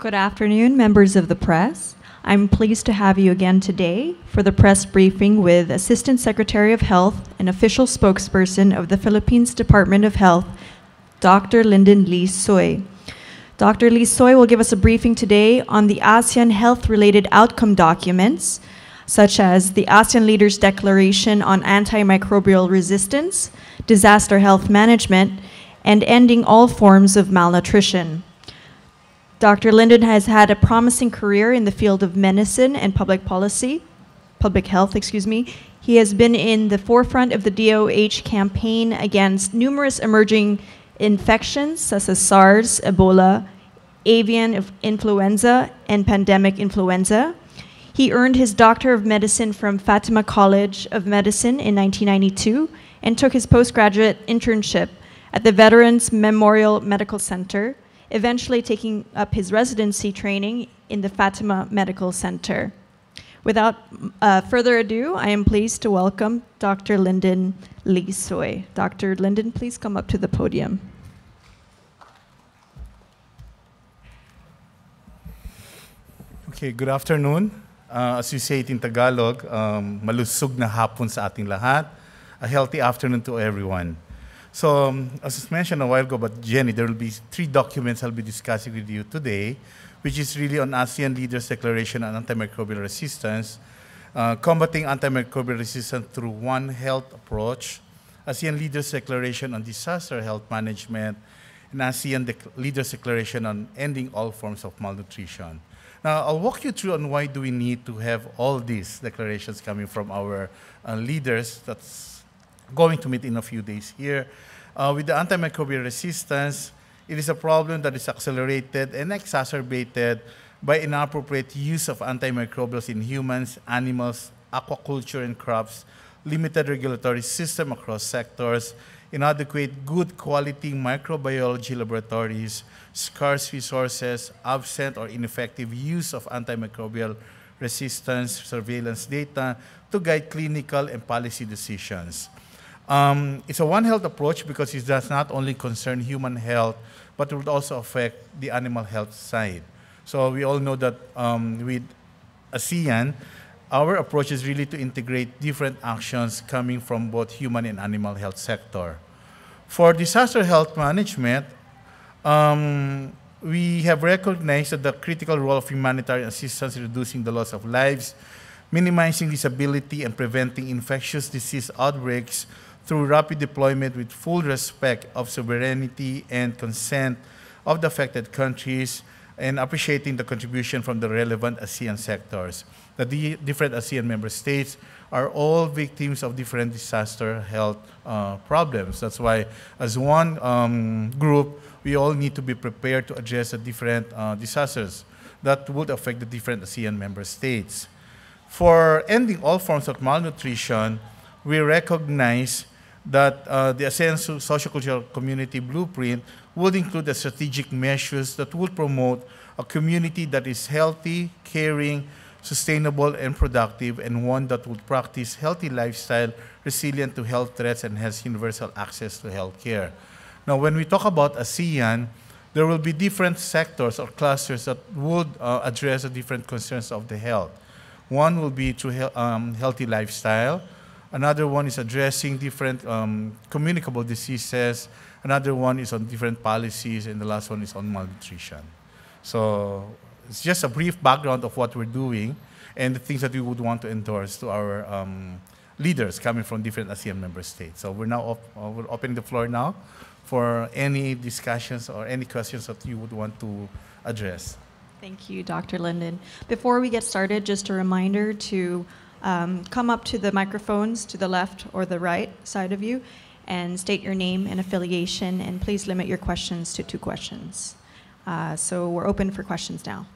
Good afternoon, members of the press. I'm pleased to have you again today for the press briefing with Assistant Secretary of Health and official spokesperson of the Philippines Department of Health, Dr. Lyndon Lee Soy. Dr. Lee Soy will give us a briefing today on the ASEAN health-related outcome documents, such as the ASEAN Leaders' Declaration on Antimicrobial Resistance, Disaster Health Management, and Ending All Forms of Malnutrition. Dr. Lyndon has had a promising career in the field of medicine and public health. He has been in the forefront of the DOH campaign against numerous emerging infections such as SARS, Ebola, avian influenza, and pandemic influenza. He earned his Doctor of Medicine from Fatima College of Medicine in 1992 and took his postgraduate internship at the Veterans Memorial Medical Center, eventually taking up his residency training in the Fatima Medical Center. Without further ado, I am pleased to welcome Dr. Lyndon Lee Soy. Dr. Lyndon, please come up to the podium. Okay, good afternoon. As you say it in Tagalog, malusog na hapon sa ating lahat. A healthy afternoon to everyone. So, as mentioned a while ago by Jenny, there will be 3 documents I'll be discussing with you today, which is really on ASEAN Leaders' Declaration on Antimicrobial Resistance, combating antimicrobial resistance through One Health approach, ASEAN Leaders' Declaration on Disaster Health Management, and ASEAN Leaders' Declaration on Ending All Forms of Malnutrition. Now, I'll walk you through on why do we need to have all these declarations coming from our leaders that's going to meet in a few days here. With the antimicrobial resistance, it is a problem that is accelerated and exacerbated by inappropriate use of antimicrobials in humans, animals, aquaculture, and crops, limited regulatory system across sectors, inadequate good quality microbiology laboratories, scarce resources, absent or ineffective use of antimicrobial resistance surveillance data to guide clinical and policy decisions. It's a One Health approach because it does not only concern human health, but it would also affect the animal health side. So we all know that with ASEAN, our approach is really to integrate different actions coming from both human and animal health sector. For disaster health management, we have recognized that the critical role of humanitarian assistance in reducing the loss of lives, minimizing disability, and preventing infectious disease outbreaks through rapid deployment with full respect of sovereignty and consent of the affected countries, and appreciating the contribution from the relevant ASEAN sectors. The different ASEAN member states are all victims of different disaster health problems. That's why, as one group, we all need to be prepared to address the different disasters that would affect the different ASEAN member states. For ending all forms of malnutrition, we recognize that the ASEAN Sociocultural Community Blueprint would include the strategic measures that would promote a community that is healthy, caring, sustainable, and productive, and one that would practice healthy lifestyle, resilient to health threats, and has universal access to health care. Now, when we talk about ASEAN, there will be different sectors or clusters that would address the different concerns of the health. One will be through healthy lifestyle. Another one is addressing different communicable diseases. Another one is on different policies. And the last one is on malnutrition. So it's just a brief background of what we're doing and the things that we would want to endorse to our leaders coming from different ASEAN member states. So we're now we're opening the floor now for any discussions or any questions that you would want to address. Thank you, Dr. Lyndon. Before we get started, just a reminder to come up to the microphones to the left or the right side of you and state your name and affiliation, and please limit your questions to 2 questions. So we're open for questions now.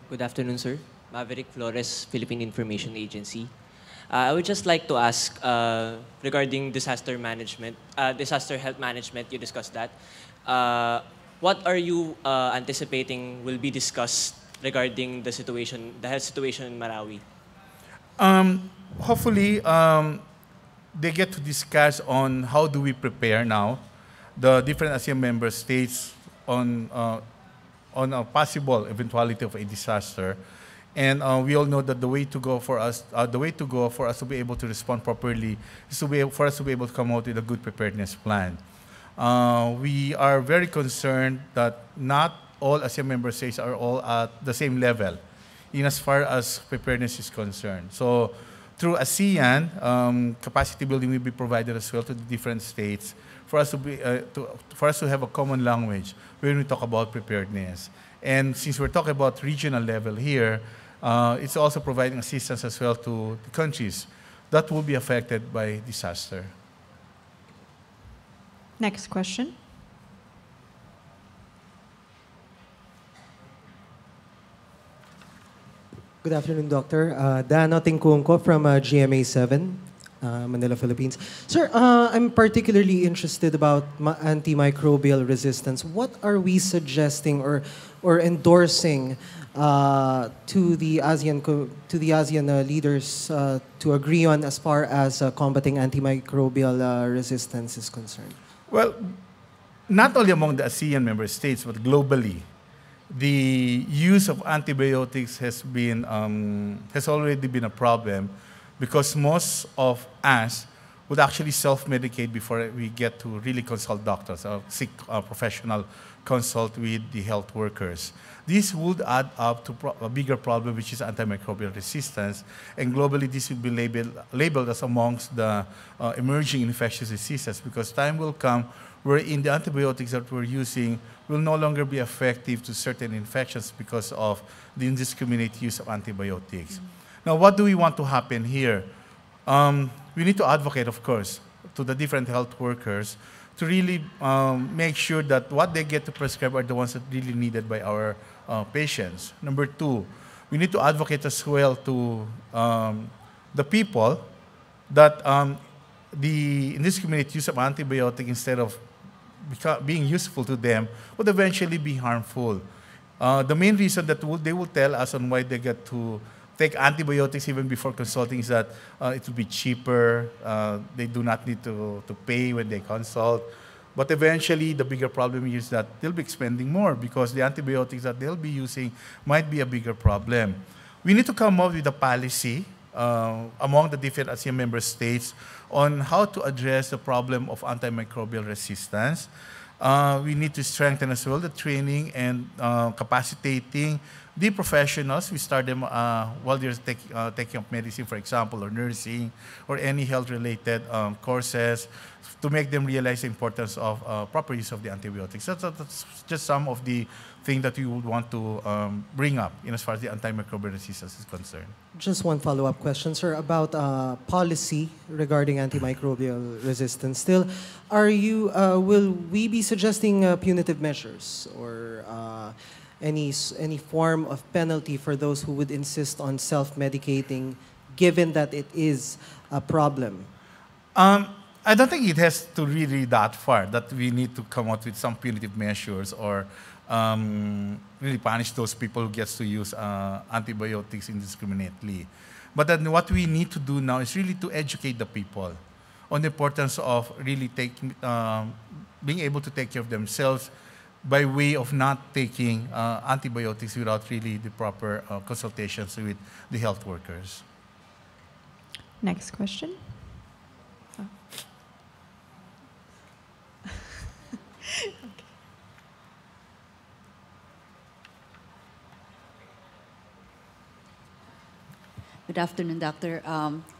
Good afternoon, sir. Maverick Flores, Philippine Information Agency. I would just like to ask regarding disaster management, disaster health management, you discussed that. What are you anticipating will be discussed regarding the situation, the health situation in Marawi? Hopefully, they get to discuss on how do we prepare now the different ASEAN member states on a possible eventuality of a disaster. And we all know that the way to go for us to be able to respond properly is for us to be able to come out with a good preparedness plan. We are very concerned that not all ASEAN member states are all at the same level in as far as preparedness is concerned. So through ASEAN, capacity building will be provided as well to the different states for us to have a common language when we talk about preparedness. And since we're talking about regional level here, it's also providing assistance as well to the countries that will be affected by disaster. Next question. Good afternoon, Doctor. Dano Tingkungko from GMA 7, Manila, Philippines. Sir, I'm particularly interested about antimicrobial resistance. What are we suggesting or endorsing to the ASEAN leaders to agree on as far as combating antimicrobial resistance is concerned? Well, not only among the ASEAN member states, but globally, the use of antibiotics has already been a problem because most of us would actually self-medicate before we get to really consult doctors or seek professional consult with the health workers. This would add up to a bigger problem, which is antimicrobial resistance, and globally this will be labeled as amongst the emerging infectious diseases because time will come wherein the antibiotics that we're using will no longer be effective to certain infections because of the indiscriminate use of antibiotics. Now, what do we want to happen here? We need to advocate, of course, to the different health workers to really make sure that what they get to prescribe are the ones that really needed by our patients. Number two, we need to advocate as well to the people that the indiscriminate use of antibiotic instead of being useful to them would eventually be harmful. The main reason that they will tell us on why they get to take antibiotics even before consulting is that it will be cheaper, they do not need to pay when they consult. But eventually, the bigger problem is that they'll be expending more because the antibiotics that they'll be using might be a bigger problem. We need to come up with a policy among the different ASEAN member states on how to address the problem of antimicrobial resistance. We need to strengthen as well the training and capacitating the professionals. We start them while they're taking up medicine, for example, or nursing, or any health-related courses to make them realize the importance of proper use of the antibiotics. That's just some of the things that we would want to bring up as far as the antimicrobial resistance is concerned. Just one follow-up question, sir, about policy regarding antimicrobial resistance. Still, will we be suggesting punitive measures or any form of penalty for those who would insist on self-medicating, given that it is a problem? I don't think it has to really that far that we need to come out with some punitive measures or really punish those people who gets to use antibiotics indiscriminately. But then what we need to do now is really to educate the people on the importance of really being able to take care of themselves by way of not taking antibiotics without really the proper consultations with the health workers. Next question. Good afternoon, Dr.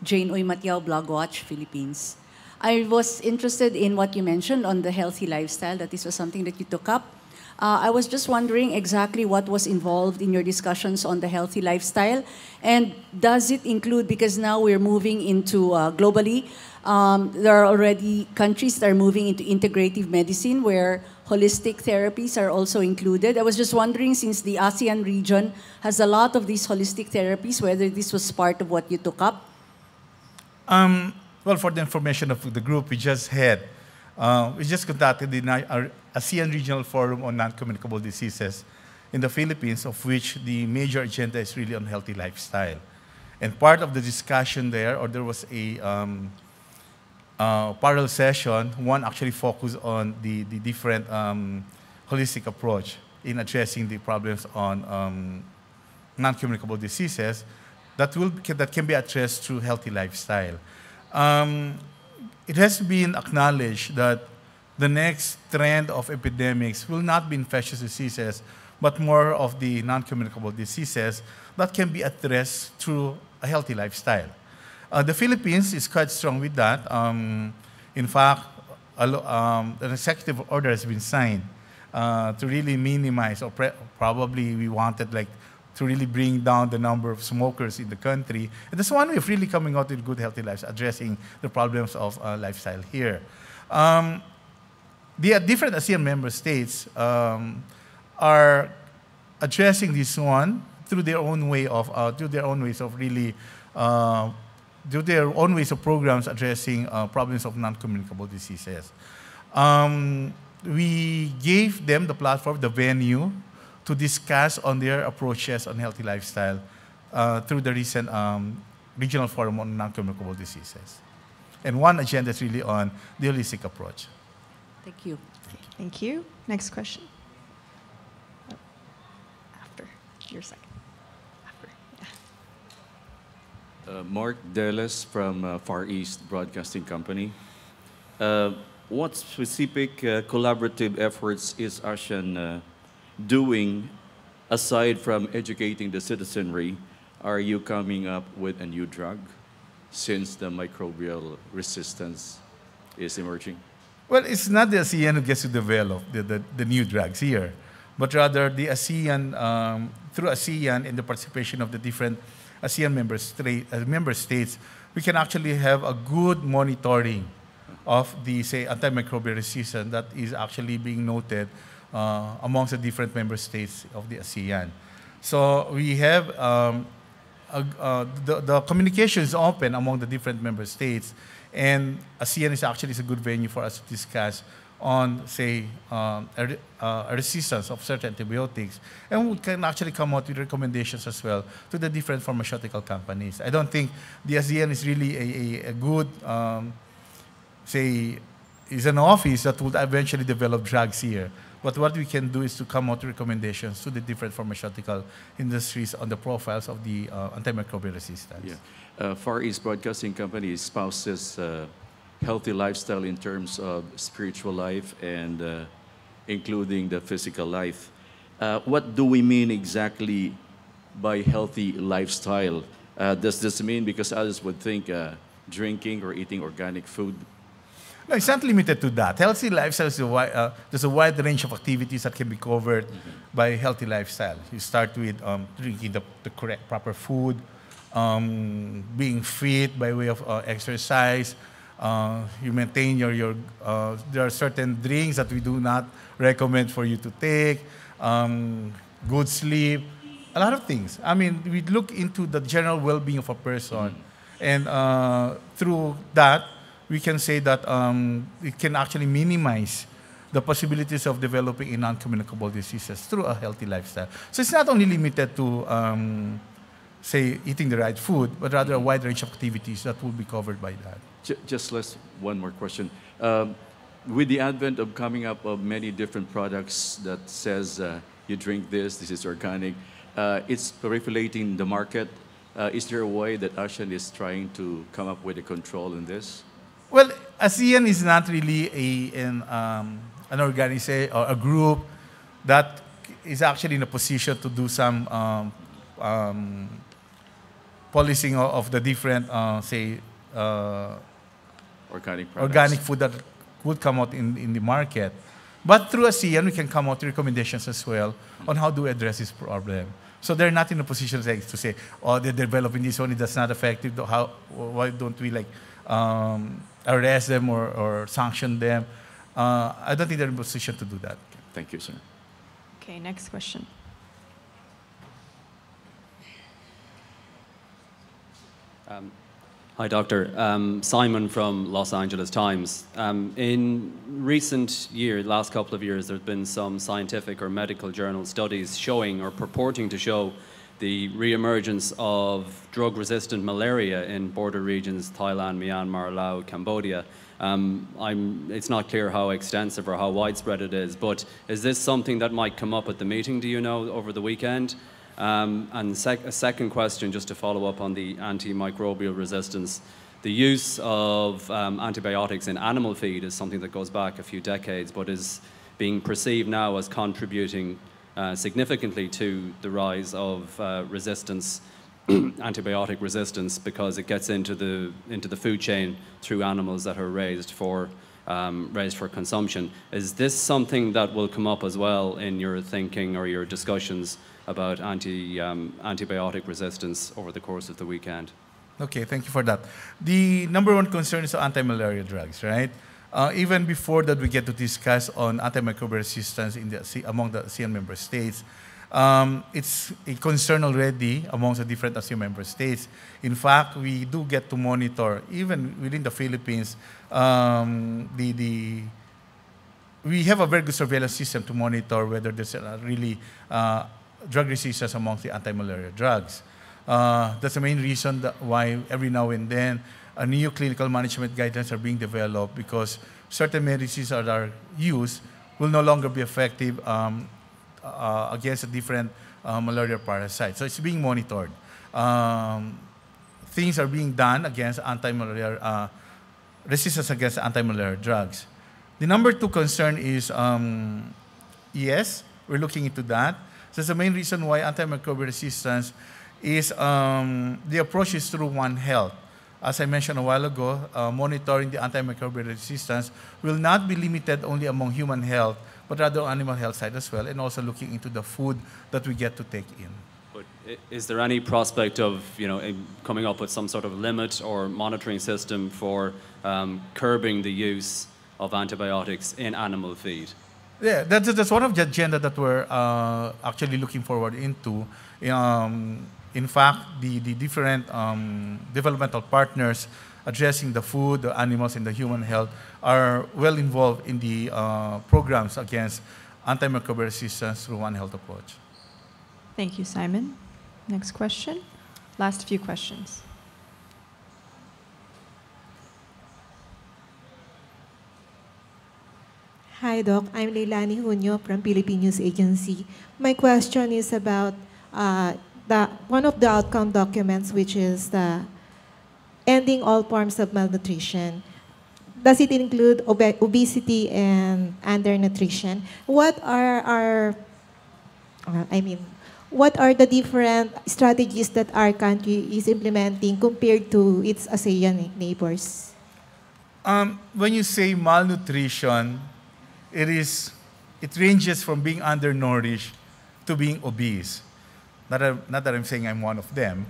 Jane Uy Matiao, Blogwatch, Philippines. I was interested in what you mentioned on the healthy lifestyle, that this was something that you took up. I was just wondering exactly what was involved in your discussions on the healthy lifestyle, and does it include, because now we're moving into globally, there are already countries that are moving into integrative medicine where holistic therapies are also included. I was just wondering, since the ASEAN region has a lot of these holistic therapies, whether this was part of what you took up? Well, for the information of the group, we just conducted our ASEAN Regional Forum on Non-Communicable Diseases in the Philippines, of which the major agenda is really on healthy lifestyle. And part of the discussion there was parallel session, one actually focused on the different holistic approach in addressing the problems on non-communicable diseases that can be addressed through healthy lifestyle. It has been acknowledged that the next trend of epidemics will not be infectious diseases, but more of the non-communicable diseases that can be addressed through a healthy lifestyle. The Philippines is quite strong with that. In fact, an executive order has been signed to really minimize, or probably we wanted to really bring down the number of smokers in the country. And that's one way of really coming out with good healthy lives, addressing the problems of lifestyle here. The different ASEAN member states are addressing this one through their own way of, through their own ways of really, through their own ways of programs addressing problems of non-communicable diseases. We gave them the platform, the venue, to discuss on their approaches on healthy lifestyle through the recent Regional Forum on Non-Communicable Diseases. And one agenda is really on the holistic approach. Thank you. Thank you. Next question. After your second. After. Yeah. Mark Deles from Far East Broadcasting Company. What specific collaborative efforts is ASEAN doing aside from educating the citizenry? Are you coming up with a new drug since the microbial resistance is emerging? Well, it's not the ASEAN who gets to develop the new drugs here, but rather the ASEAN, through ASEAN and the participation of the different ASEAN member states, we can actually have a good monitoring of the, say, antimicrobial resistance that is actually being noted amongst the different member states of the ASEAN. So we have, the communication is open among the different member states, and ASEAN is actually a good venue for us to discuss on, say, a resistance of certain antibiotics. And we can actually come out with recommendations as well to the different pharmaceutical companies. I don't think the ASEAN is really a good, say, is an office that would eventually develop drugs here. But what we can do is to come out with recommendations to the different pharmaceutical industries on the profiles of the antimicrobial resistance. Yeah. Far East Broadcasting Company espouses healthy lifestyle in terms of spiritual life and including the physical life. What do we mean exactly by healthy lifestyle? Does this mean, because others would think drinking or eating organic food? No, it's not limited to that. Healthy lifestyle is there's a wide range of activities that can be covered by healthy lifestyle. You start with drinking the correct, proper food, being fit by way of exercise. You maintain your there are certain drinks that we do not recommend for you to take. Good sleep, a lot of things. I mean, we look into the general well-being of a person, and through that, we can say that it can actually minimize the possibilities of developing a non-communicable diseases through a healthy lifestyle. So it's not only limited to, say, eating the right food, but rather a wide range of activities that will be covered by that. Just one more question. With the advent of coming up of many different products that says you drink this is organic, it's proliferating the market. Is there a way that ASEAN is trying to come up with a control in this? Well, ASEAN is not really an organization or a group that is actually in a position to do some policing of the different, say, organic food that would come out in the market. But through ASEAN, we can come out with recommendations as well on how to address this problem. So they're not in a position to say, oh, they're developing this one, that's not effective. Why don't we arrest them or sanction them? I don't think they're in a position to do that. Thank you, sir. Okay, next question. Hi, Doctor. Simon from Los Angeles Times. In recent years, last couple of years, there's been some scientific or medical journal studies showing or purporting to show the reemergence of drug-resistant malaria in border regions, Thailand, Myanmar, Laos, Cambodia. It's not clear how extensive or how widespread it is, but is this something that might come up at the meeting, do you know, over the weekend? And a second question, just to follow up on the antimicrobial resistance. The use of antibiotics in animal feed is something that goes back a few decades, but is being perceived now as contributing significantly to the rise of resistance, antibiotic resistance, because it gets into the food chain through animals that are raised for consumption. Is this something that will come up as well in your thinking or your discussions about antibiotic resistance over the course of the weekend? Okay, thank you for that. The number one concern is anti-malaria drugs, right? Even before that, we get to discuss on antimicrobial resistance among the ASEAN member states. It's a concern already amongst the different ASEAN member states. In fact, we do get to monitor, even within the Philippines, we have a very good surveillance system to monitor whether there's really drug resistance amongst the anti-malaria drugs. That's the main reason why every now and then new clinical management guidelines are being developed, because certain medicines that are used will no longer be effective against a different malaria parasite. So it's being monitored. Things are being done against anti-malaria, resistance against anti-malaria drugs. The number two concern is, yes, we're looking into that. So that's the main reason why antimicrobial resistance is, the approach is through One Health. As I mentioned a while ago, monitoring the antimicrobial resistance will not be limited only among human health, but rather animal health side as well, and also looking into the food that we get to take in. But is there any prospect of, coming up with some sort of limit or monitoring system for curbing the use of antibiotics in animal feed? Yeah, that's one of the agenda that we're actually looking forward into. In fact, the different developmental partners addressing the food, the animals, and the human health are well involved in the programs against antimicrobial resistance through One Health approach. Thank you, Simon. Next question. Last few questions. Hi, Doc. I'm Leilani Junio from Philippine News Agency. My question is about one of the outcome documents, which is the ending all forms of malnutrition. Does it include obesity and undernutrition? What are the different strategies that our country is implementing compared to its ASEAN neighbors? When you say malnutrition, it ranges from being undernourished to being obese. Not that I'm saying I'm one of them,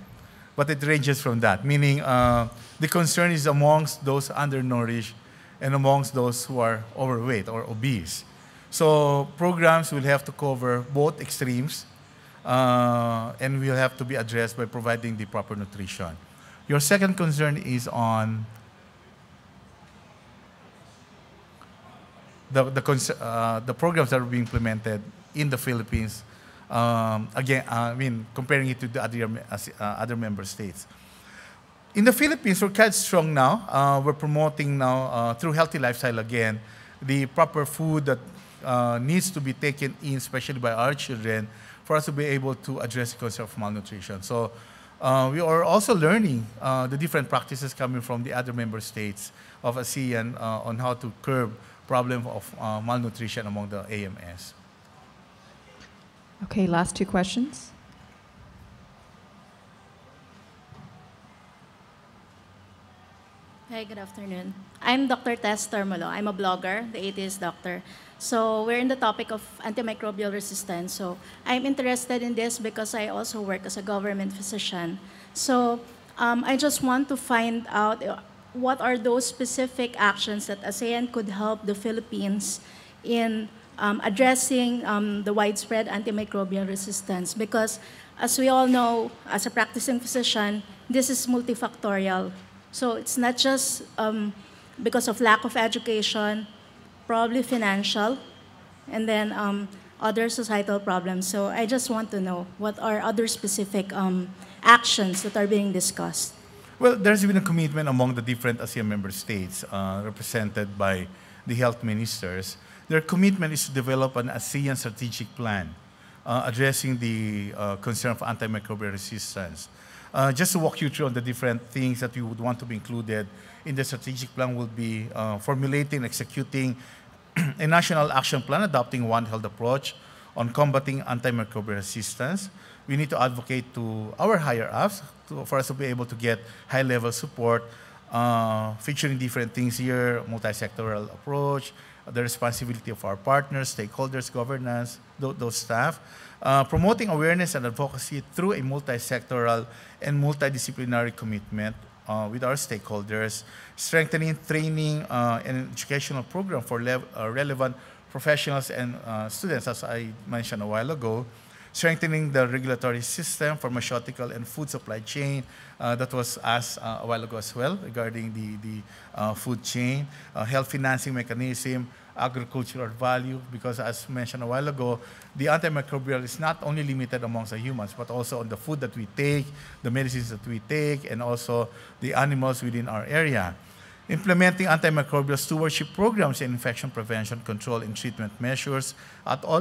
but it ranges from that, meaning the concern is amongst those undernourished and amongst those who are overweight or obese. So programs will have to cover both extremes, and will have to be addressed by providing the proper nutrition. Your second concern is on the programs that are being implemented in the Philippines. Again, comparing it to the other member states. In the Philippines, we're quite strong now. We're promoting now, through healthy lifestyle again, the proper food that needs to be taken in, especially by our children, for us to be able to address the concept of malnutrition. So we are also learning the different practices coming from the other member states of ASEAN on how to curb problem of malnutrition among the AMS. Okay, last two questions. Hi, good afternoon. I'm Dr. Tess Termolo. I'm a blogger, the atheist doctor. So we're in the topic of antimicrobial resistance. So I'm interested in this because I also work as a government physician. So I just want to find out what are those specific actions that ASEAN could help the Philippines in addressing the widespread antimicrobial resistance. Because as we all know, as a practicing physician, this is multifactorial. So it's not just because of lack of education, probably financial, and then other societal problems. So I just want to know what are other specific actions that are being discussed. Well, there's been a commitment among the different ASEAN member states represented by the health ministers. Their commitment is to develop an ASEAN strategic plan addressing the concern of antimicrobial resistance. Just to walk you through on the different things that we would want to be included in the strategic plan will be formulating, executing a national action plan adopting One Health approach on combating antimicrobial resistance. We need to advocate to our higher-ups for us to be able to get high-level support, featuring different things here, multi-sectoral approach, the responsibility of our partners, stakeholders, governance, those staff, promoting awareness and advocacy through a multi-sectoral and multidisciplinary commitment with our stakeholders, strengthening training and educational program for relevant professionals and students, as I mentioned a while ago, strengthening the regulatory system, pharmaceutical and food supply chain, that was asked a while ago as well regarding the food chain, health financing mechanism, agricultural value, because as mentioned a while ago, the antimicrobial is not only limited amongst the humans, but also on the food that we take, the medicines that we take, and also the animals within our area. Implementing antimicrobial stewardship programs and infection prevention, control, and treatment measures at all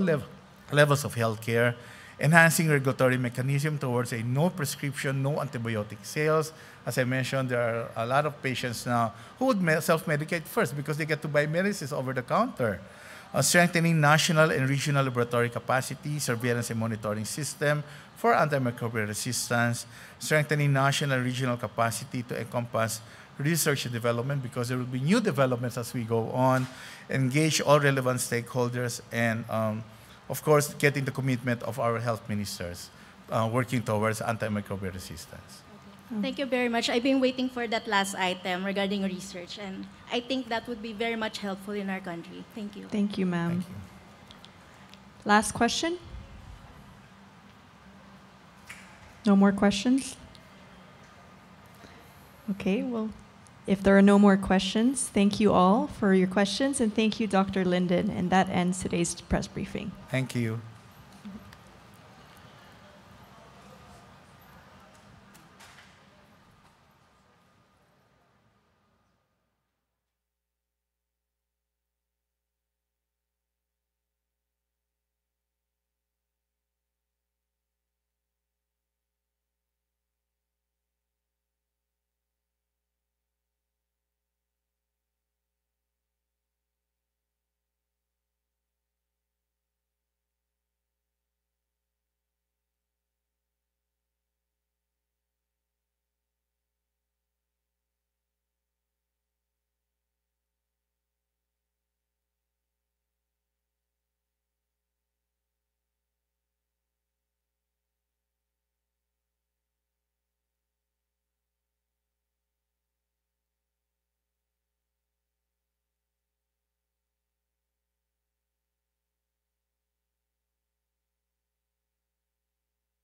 levels of healthcare, enhancing regulatory mechanism towards a no prescription, no antibiotic sales. As I mentioned, there are a lot of patients now who would self-medicate first because they get to buy medicines over the counter. Strengthening national and regional laboratory capacity, surveillance and monitoring system for antimicrobial resistance, strengthening national and regional capacity to encompass research and development because there will be new developments as we go on, engage all relevant stakeholders, and of course, getting the commitment of our health ministers working towards antimicrobial resistance. Okay. Thank you very much. I've been waiting for that last item regarding research, and I think that would be very much helpful in our country. Thank you. Thank you, ma'am. Thank you. Last question? No more questions? Okay, well, if there are no more questions, thank you all for your questions, and thank you, Dr. Lyndon, and that ends today's press briefing. Thank you.